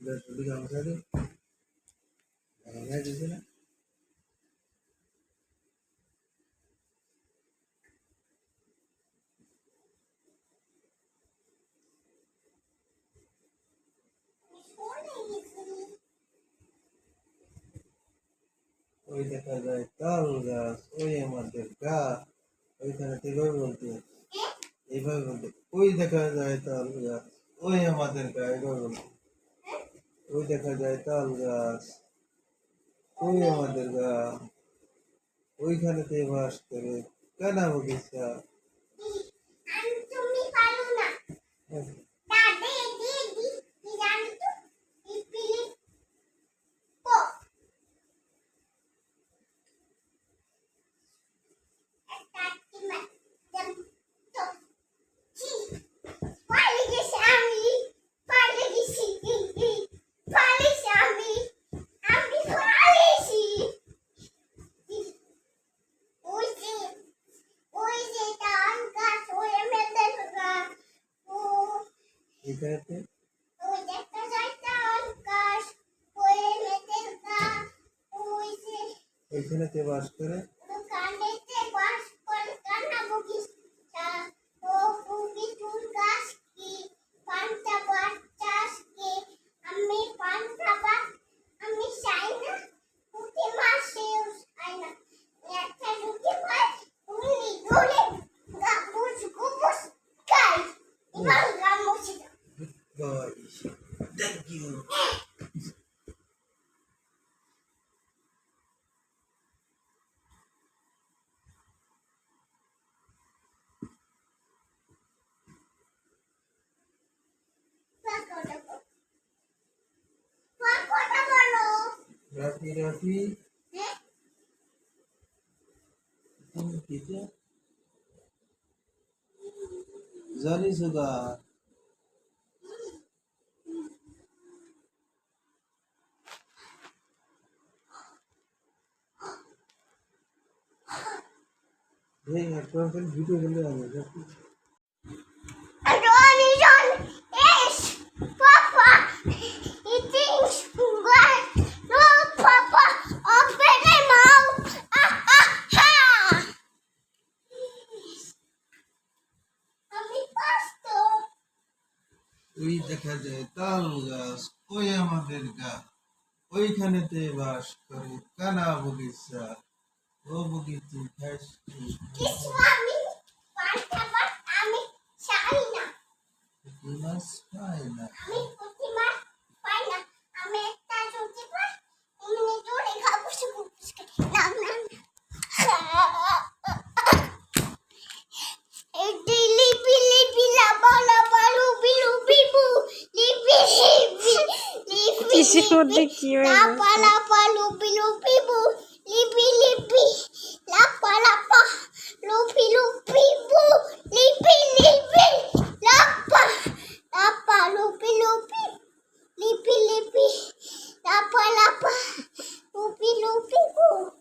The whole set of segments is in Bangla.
छोटी काम कर दे जैसे ना ওই দেখা যায় তাল গাছ ওই আমাদের গা ওইখানে এইভাবে বলতে এইভাবে বলতে ওই দেখা যায় তাল গাছ ওই আমাদের গা এইভাবে বলতে ওই দেখা যায় তাল গাছ ওই আমাদের গা ওইখানেতে বাস করে কানা বগিচা এখানেতে ওইখানেতে বাস করে Thank you. Rafi Rafi kita Zali sudah আপনার ভিডিও বলে হবে ওই দেখা যায় তাল গাছ ওই আমাদের গা ওইখানেতে বাস করে কানা বগিচা ও বগিচি খাস মাছ পাই না কিসের মধ্যে কি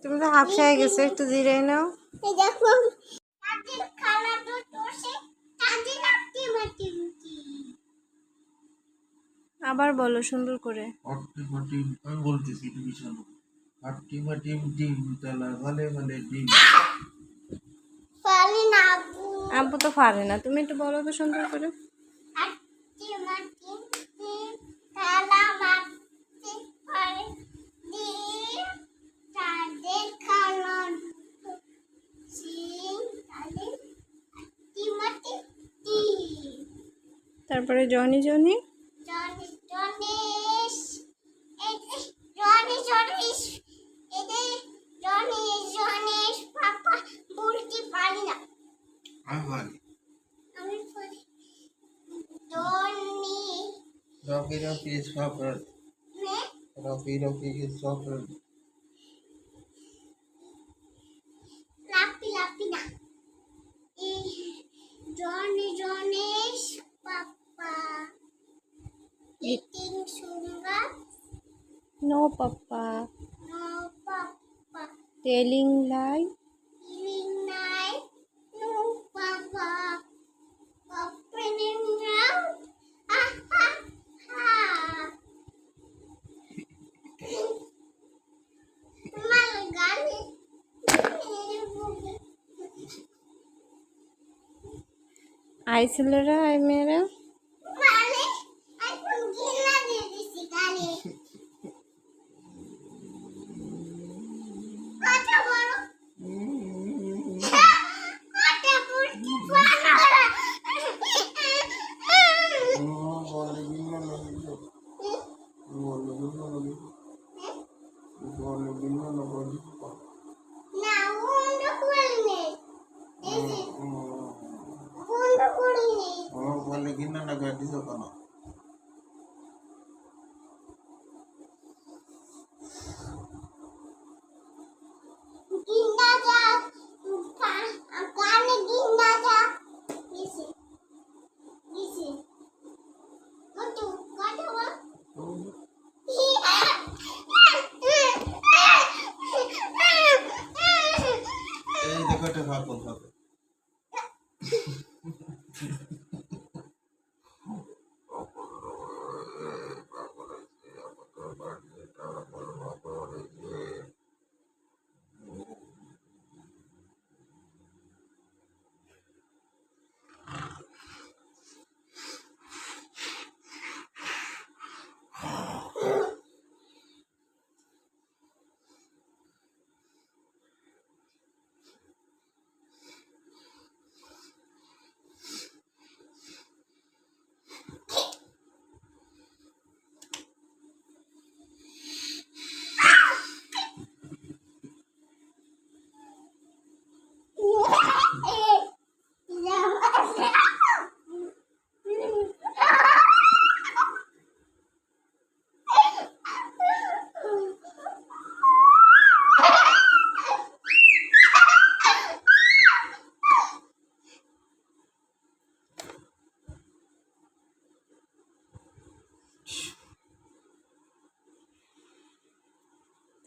তুমি তো হাফসায় গেছো, একটু জিরাই নাও। আবার বলো সুন্দর করে। আমি বলতেছি তুমি শোনো। হাট্টিমা টিম টিম তালা ভালে ভালে ডিম। আব্বু তো পারে না, তুমি একটু বলো তো সুন্দর করে। তারপরে Johnny Johnny Rocky Rocky is favorite. Rocky Rocky is favorite. Johnny's Papa eating sugar. No papa. No Papa Telling lie. eating night. No Papa opening mouth. Ha ha ha. I ছেলেরা আই মেয়েরা। মানে এখন ঘৃণা দিয়ে দিছি কানে কথা বলো কথা বলতে পারো বলে গিন্ন লাগিল বলে গিন্ন লাগিল বলে গিন্ন লাগিল না বন্ধ করিনি এই যে বন্ধ করিনি বলে গিন্ন লাগাই দিছ কেন ঘৃণা যা কানে ঘৃণা যা দিছি দিছি কত কথা বল এই দেখো এটা ভাবো ভাবো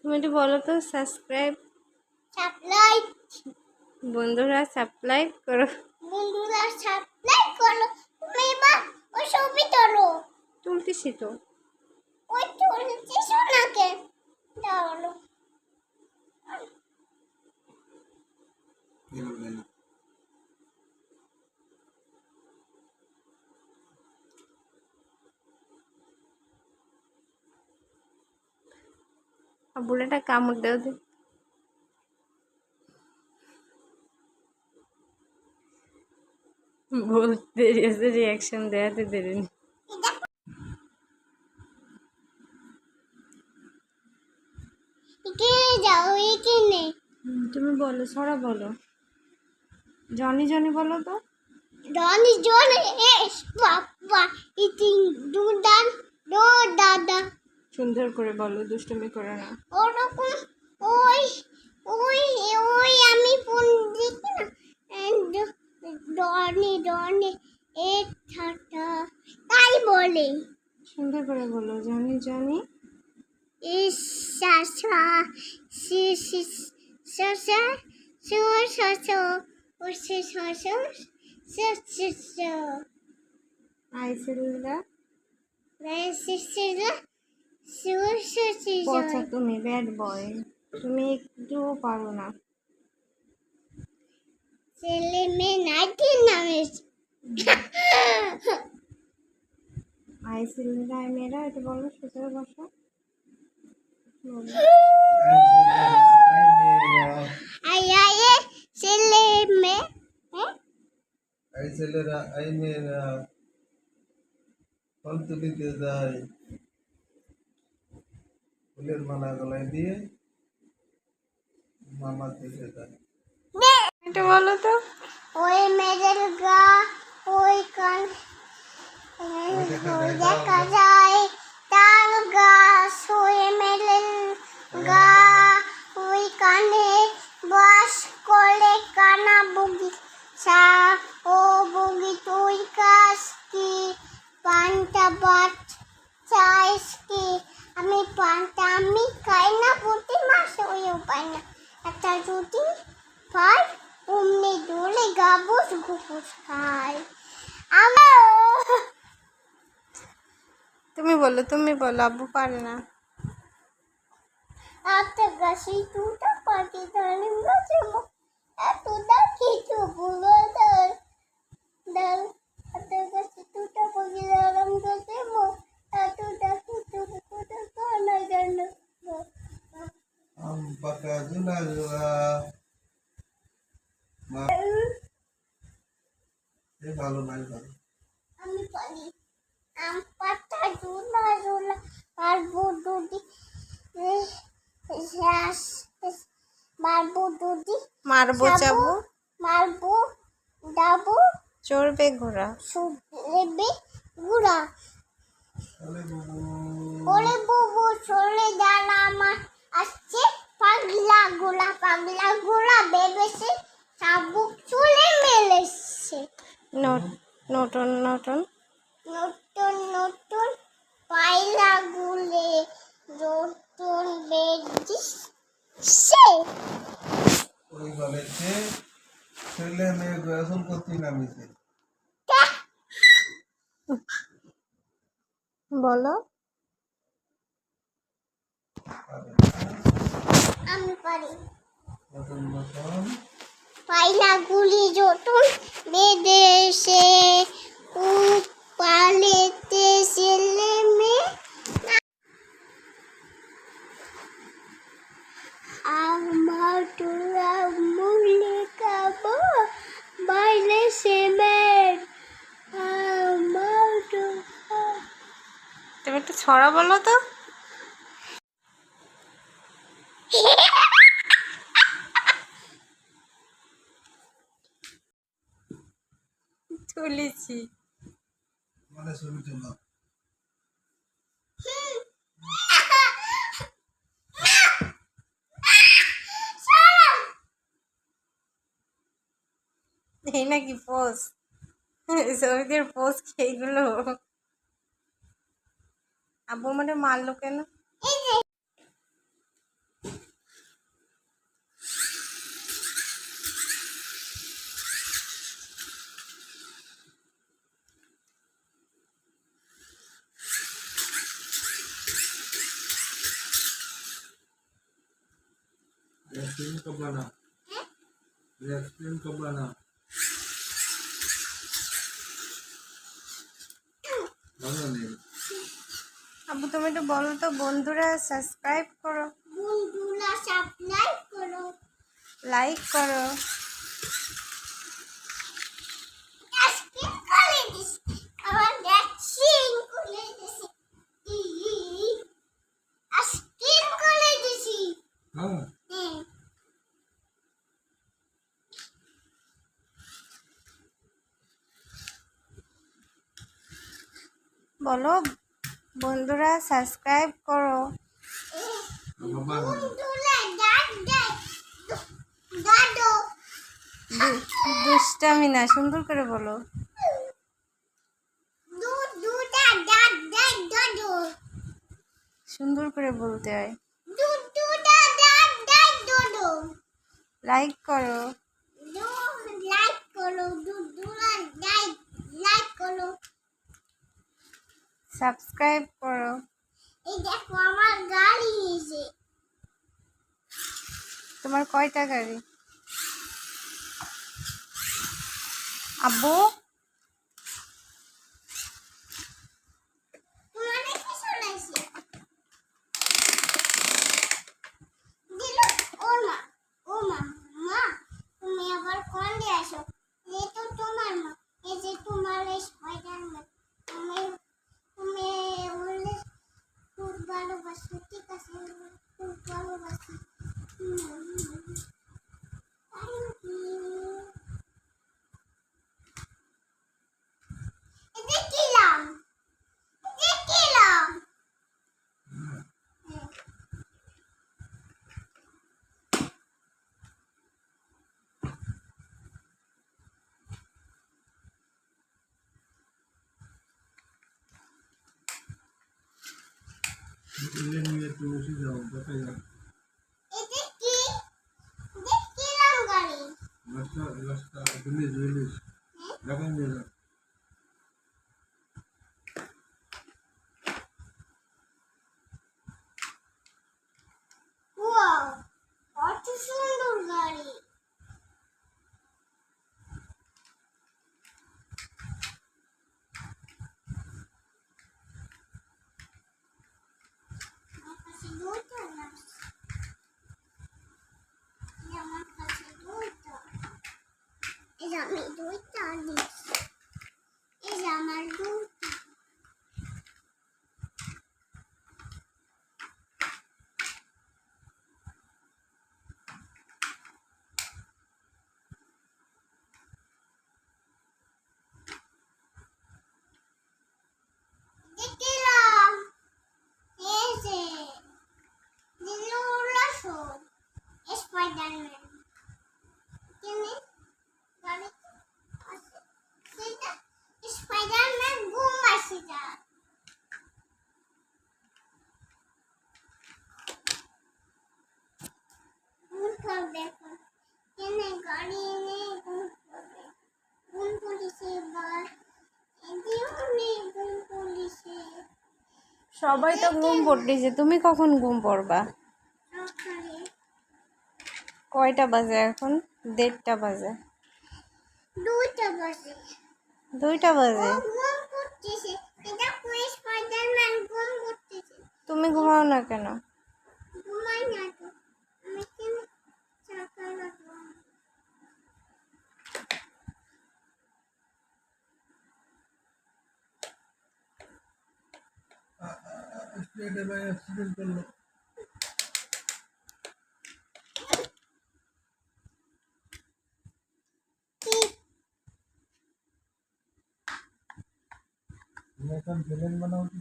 তুমি একটু বলো তো, সাবস্ক্রাইব সাপ্লাই বন্ধুরা সাবস্ক্রাইব করো। বন্ধুরা সাপ্লাই করো তুমি এবার ওই ছবি তোলো তুলতেছি তো। ওই তুলছি সোনাকে দাঁড়ালো আর বুড়াটা কামড় দেও দে। বলতে দেরি আছে, রিয়াকশন দেওয়াতে দেরি নেই। এখানে যাও এখানে তুমি বলো, ছড়া বলো। জনি জনি বলো তো। Donny Johnny yes papa eating দুদান দো দাদা সুন্দর করে বলো, দুষ্টুমি করে না। ওরকম ওই ওই ওই আমি ফোন দেখি না ডনি ডনি এ ঠাটা তাই বলে সুন্দর করে বলো, জনি জনি ইস শাশা সি সি শাশা সো শাশা ও সি শাশা সি সি সি আই ছেলেরা সি সি সি সি সি পচা, তুমি ব্যাড বয়, তুমি একটুও পারো না। ছেলে মেয়ে নাইটি নামে আই ছেলেরা আই মেয়েরা, এটা বলো সুতরাং বসো। আই আই ছেলে মেয়ে এই ছেলেরা এই মেয়েরা ফল তুলিতে যায় ফুলের মালা গলায় দিয়ে মামা থেকে যায় এটা বলো তো। ওই মেয়েদের গা ওই কান ওই দেখা যায় তাল গাছ ওই মেয়েদের গা ওই কানে বাস করে কানা বুগি সা ও বুগি তুই কাজ কি পান্তা বাট চাইস কি আমি পান্তা আমি খাই না প্রতি মাসে ওই পাই না একটা রুটি খাই অমনি দোলে গাবুস গুপুস খাই তুমি বলো, তুমি বলো, আব্বু পারে না। একটা গাছি দুটা পাখি ধরে গাছে এতটা কিছু বলো তোর কাছে দুটো পাখি আরাম করতে এতটা কুটু কুটু কানা জান আম পাকা ঝুলা ঝুলা মা এ ভালো নাই ভালো আমি পারি আম পাতা ঝুলা ঝুলা আর বুদুদি শ্বাস মারবো দুদি মারবো চাবো মারবো ডাবো চড়বে ঘোড়া সুলেবে গুড়া তাহলে বুবু ওরে বুবু চলে জানা আমার আসছে পাগলা গোলা বেবেছে চাবুক চলে মেলেছে নটন নটন নতুন নতুন পায়লা গুলে নতুন বেজিস সে ওই বলেছে ছেলে মেয়ে গোসল করতে নামিছে বলো আমি পারি নতুন নতুন পায়লা গুলি যতন বেদেশে পালেতে ছেলে মেয়ে আমার তোরা মুলে খাবো বাইলে সেমেন আমার তুমি একটু ছড়া বলো তো তুলেছি মানে ছবি তোলা এই নাকি পোজ ছবিদের পোজ এইগুলো আব্বু মানে মারলো কেন आइसक्रीम कब लाना आइसक्रीम कब लाना ভালো নেই আব্বু তুমি একটু বলো তো বন্ধুরা সাবস্ক্রাইব করো বন্ধুরা সাবস্ক্রাইব করো লাইক করো আজকে করে দিস আমার ভ্যাকসিন করে দিছি আজকে করে দিছি হ্যাঁ বলো বন্ধুরা সাবস্ক্রাইব করো বাবা বন্ধুরা দাদু দুষ্টামি না সুন্দর করে বলো দুটা দাদু সুন্দর করে বলতে হয় দুটা দাদু লাইক করো লাইক করো দুলা লাইক করো সাবস্ক্রাইব করো এই দেখো আমার গাড়ি এসে তোমার কয়টা গাড়ি আব্বু তোমার কি শোনাইছে দিল ও মা তুমি আবার কোন দিয়ে আসো এই তো তোমার মা এই যে তোমার এই স্পাইডারম্যান তুমি বললে খুব ভালোবাসো ঠিক আছে খুব ভালোবাসি দেখিলাম ये नहीं है तो उसी जाओ बताइए দেখিলাম গাড়ি रास्ता जुलिस लगन दे ওয়াও কত সুন্দর গাড়ি আমি দুইটা দিচ্ছি এই যে আমার দুইটা দেখলাম এই যে দিলুলাসো স্পাইডারম্যান কেনে গাড়িতে আছে সেটা স্পাইডারম্যান ঘুম আসে যা ঘুম করবে এখন কেনে গাড়ি এনে ঘুম করবে ঘুম পুলিশে বার এদিও নেই ঘুম পুলিশে সবাই তো ঘুম পড়তেছে, তুমি কখন ঘুম পড়বা? সকালে কয়টা বাজে এখন? 1:30 বাজে। দুইটা বাজে 2টা বাজে। ও ঘুম করতেছে এটা পুলিশ স্পাইডারম্যান ঘুম করতেছে তুমি ঘুমাও না কেন? ঘুমাই না তো আমি কেন চাকা লাগলাম স্পিডে ভাই অ্যাক্সিডেন্ট করলো। তুমি এখন ভিলেন বানাও কি?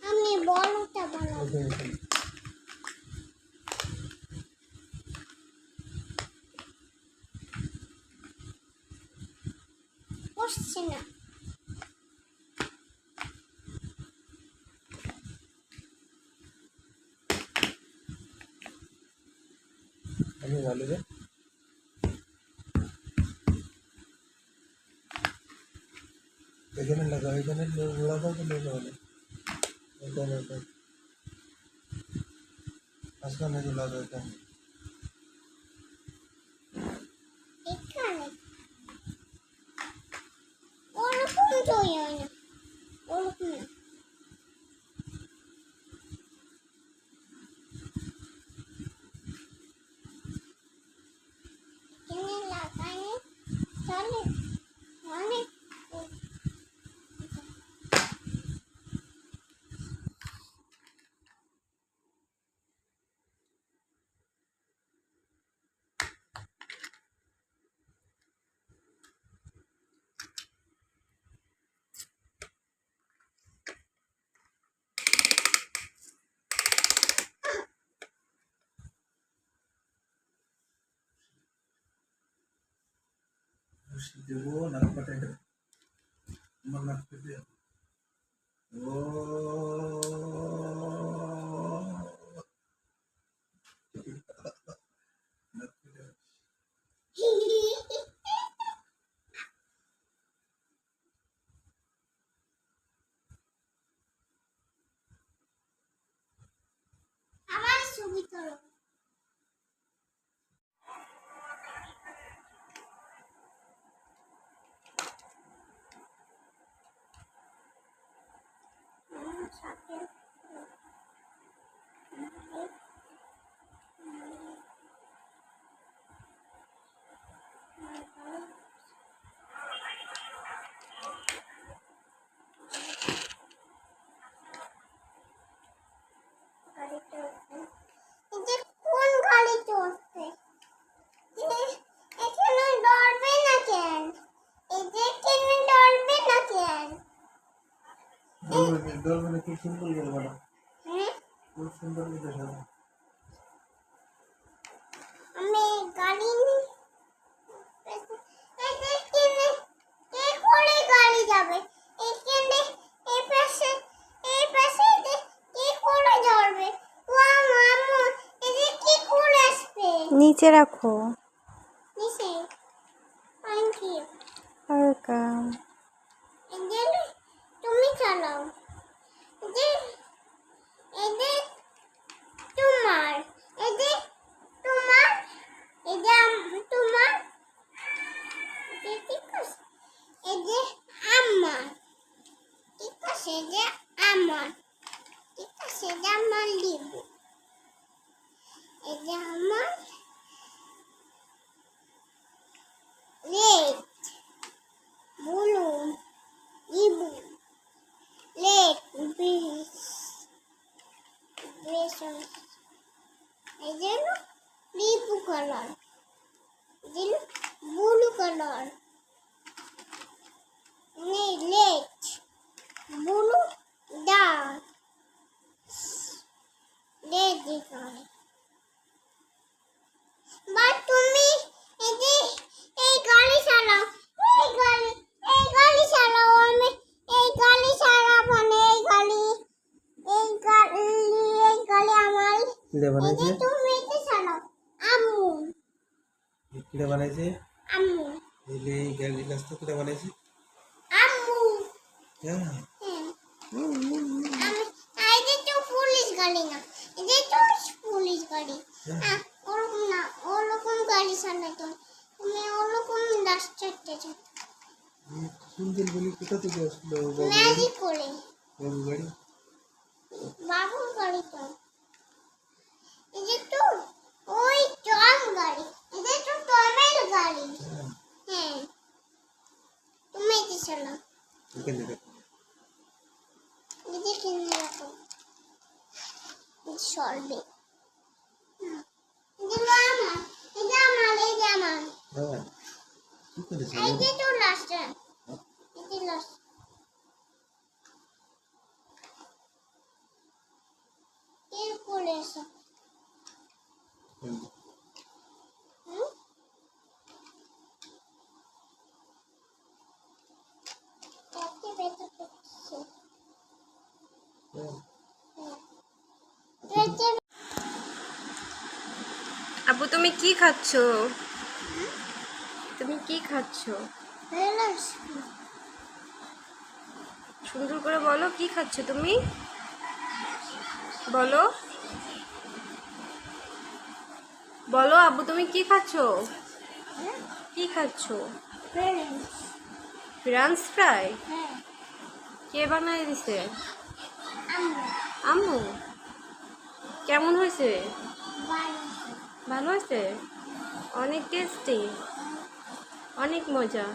আমি বড়টা বানাবো ওকে, ওকে। বসছি না আমি ভালো রে। এখানে লাগা, এখানে লাগাও তো লেগে হলো। এখানে এটা মাঝখানে যে লাগা এখানে। এখানে ওরকম তৈরি হয় না ওরকম না এখানে লাগালে চলে অনেক খুশি দেবো নাক পাটাই আমার নাক পেতে ও নাক পেতে আমার ছবি তোলো আমার সাথে গাড়িটা যে কোন গাড়ি চলছে এখানে ডরবে না কেন এই যে এখানে ডরবে না কেন ডলবে না, খুব সুন্দর করে বানাও, হ্যাঁ খুব সুন্দর করে সাজাও। আমি গাড়ি নিয়ে এই যে এখানে কে করে গাড়ি যাবে এখানে এই পাশে যে কি করে ধরবে ও মামু এই যে কি করে আসবে নিচে রাখো। নিচে থ্যাংক ইউ ওয়েলকাম। এদের তুমি চালাও এদের এদের তোমার এদের তোমার এদের তোমার এদের ঠিক আছে এদের আম্মা এই যে আমার লেট ব্লু ইবু লেট বিস বেসন এই যে লিপু কালার এই যে ব্লু কালার লেট ব্লু ডার্ক রেডি করে বা তুমি এই যে এই গাড়ি চালাও এই গাড়ি চালাও আমি এই গাড়ি চালাবো এই গাড়ি আমার কিরে এই বানাইছে? যে তুমি এটা চালাও আম্মু কিরে বানাইছে? আম্মু এই গাড়ি রাস্তা কিরে বানাইছে? আম্মু হ্যাঁ। হ্যাঁ আমি এই যে তো পুলিশ গাড়ি না এই যে তো পুলিশ গাড়ি ওরকম না ওরকম গাড়ি চালাতো তুমি ওরকম রাস্তাতে সুন্দর বলি কোথা থেকে আসলো বাবু গাড়ি? ম্যাজিক করে বাবু গাড়ি? বাবুর গাড়ি তো এই যে তো ওই টম গাড়ি এই যে তো টমের গাড়ি হ্যাঁ। হ্যাঁ তুমি কি চালাও এখানে দেখো। এই যে কিনে রাখো সরবে এই যে আমার এই যে আমার এই যে আমার হ্যাঁ। কি করেছে? এই যে তো লাস্ট এই যে লাস্ট এর করে এসো হুম একটি বেঁচে পড়ছে হ্যাঁ। বেঁচে আপু তুমি কি খাচ্ছ? তুমি কি খাচ্ছ? বেলাস সুন্দর করে বলো, কি খাচ্ছ তুমি? বলো বলো আব্বু তুমি কি খাচ্ছ? কি খাচ্ছ? বেলাস ফ্রান্স ফ্রাই? হ্যাঁ কে বানাই দিছে? আম্মু আম্মু। কেমন হয়েছে? বাড়ি ভালো হয়েছে? অনেক টেস্টি, অনেক মজা।